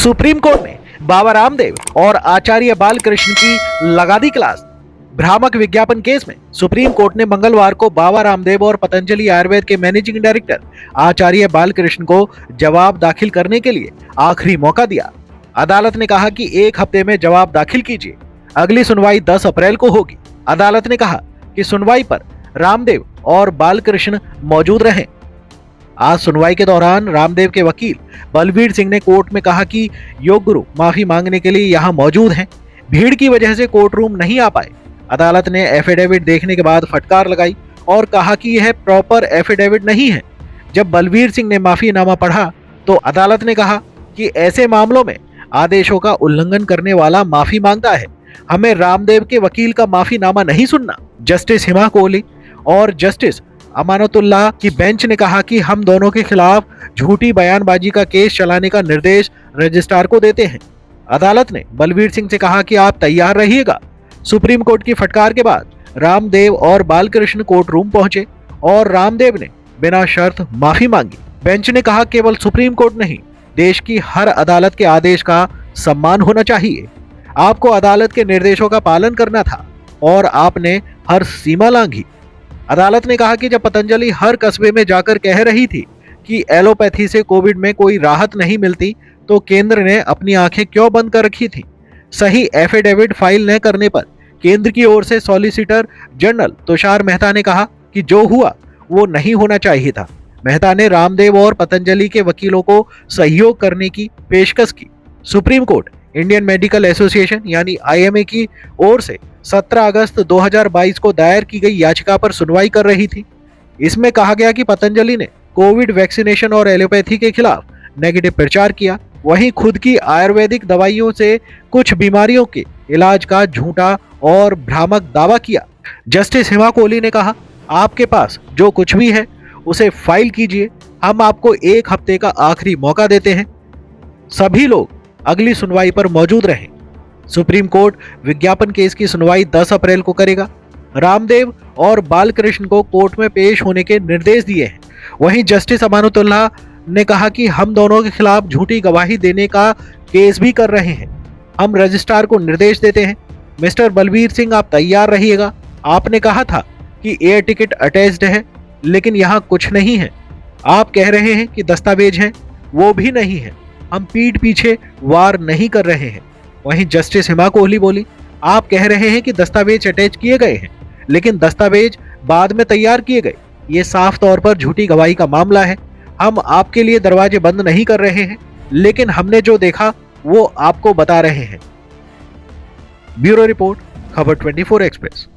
Supreme court ने बाबा रामदेव और आचार्य बालकृष्ण की लगा दी क्लास। भ्रामक विज्ञापन केस में सुप्रीम कोर्ट ने मंगलवार को बाबा रामदेव और पतंजलि आयुर्वेद के मैनेजिंग डायरेक्टर आचार्य बालकृष्ण को जवाब दाखिल करने के लिए आखिरी मौका दिया। अदालत ने कहा कि 1 हफ्ते में जवाब दाखिल कीजिए। अगली सुनवाई 10 अप्रैल को होगी। अदालत ने कहा कि सुनवाई पर रामदेव और बालकृष्ण मौजूद रहें। आज सुनवाई के दौरान रामदेव के वकील बलवीर सिंह ने कोर्ट में कहा कि योग गुरु माफी मांगने के लिए यहां मौजूद हैं, भीड़ की वजह से कोर्ट रूम नहीं आ पाए। अदालत ने एफिडेविट देखने के बाद फटकार लगाई और कहा कि यह प्रॉपर एफिडेविट नहीं है। जब बलवीर सिंह ने माफीनामा पढ़ा तो अदालत ने कहा कि ऐसे मामलों में आदेशों का उल्लंघन करने वाला माफी मांगता है, हमें रामदेव के वकील का माफीनामा नहीं सुनना। जस्टिस हिमा कोहली और जस्टिस अमानतुल्लाह की बेंच ने कहा कि हम दोनों के खिलाफ झूठी बयानबाजी का केस चलाने का निर्देश रजिस्ट्रार को देते हैं। अदालत ने बलवीर सिंह से कहा कि आप तैयार रहिएगा। सुप्रीम कोर्ट की फटकार के बाद रामदेव और बालकृष्ण कोर्ट रूम पहुंचे और रामदेव ने बिना शर्त माफी मांगी। बेंच ने कहा केवल सुप्रीम कोर्ट नहीं, देश की हर अदालत के आदेश का सम्मान होना चाहिए। आपको अदालत के निर्देशों का पालन करना था और आपने हर सीमा लांघी। अदालत ने कहा कि जब पतंजलि हर कस्बे में जाकर कह रही थी कि एलोपैथी से कोविड में कोई राहत नहीं मिलती, तो केंद्र ने अपनी आंखें क्यों बंद कर रखी थी? सही एफिडेविट फाइल न करने पर केंद्र की ओर से सॉलिसिटर जनरल तुषार मेहता ने कहा कि जो हुआ वो नहीं होना चाहिए था। मेहता ने रामदेव और पतंजलि के वकीलों को सहयोग करने की पेशकश की। Supreme court Indian medical association यानी IMA की ओर से 17 अगस्त 2022 को दायर की गई याचिका पर सुनवाई कर रही थी। इसमें कहा गया कि पतंजलि ने कोविड वैक्सीनेशन और एलोपैथी के खिलाफ नेगेटिव प्रचार किया, वहीं खुद की आयुर्वेदिक दवाइयों से कुछ बीमारियों के इलाज का झूठा और भ्रामक दावा किया। जस्टिस हिमा कोहली ने कहा, आपके पास जो कुछ भी है उसे फाइल कीजिए, हम आपको 1 हफ्ते का आखिरी मौका देते हैं। सभी लोग अगली सुनवाई पर मौजूद रहें। सुप्रीम कोर्ट विज्ञापन केस की सुनवाई 10 अप्रैल को करेगा। रामदेव और बालकृष्ण को कोर्ट में पेश होने के निर्देश दिए हैं। वहीं जस्टिस अमानतुल्लाह ने कहा कि हम दोनों के खिलाफ झूठी गवाही देने का केस भी कर रहे हैं। हम रजिस्ट्रार को निर्देश देते हैं, मिस्टर बलवीर सिंह आप तैयार रहिएगा। आपने कहा था कि एयर टिकट अटैच्ड है, लेकिन यहाँ कुछ नहीं है। आप कह रहे हैं कि दस्तावेज हैं, वो भी नहीं है। हम पीठ पीछे वार नहीं कर रहे हैं। वहीं जस्टिस हिमा कोहली बोली, आप कह रहे हैं कि दस्तावेज अटैच किए गए हैं, लेकिन दस्तावेज बाद में तैयार किए गए। ये साफ तौर पर झूठी गवाही का मामला है। हम आपके लिए दरवाजे बंद नहीं कर रहे हैं, लेकिन हमने जो देखा वो आपको बता रहे हैं। ब्यूरो रिपोर्ट, खबर 24 एक्सप्रेस।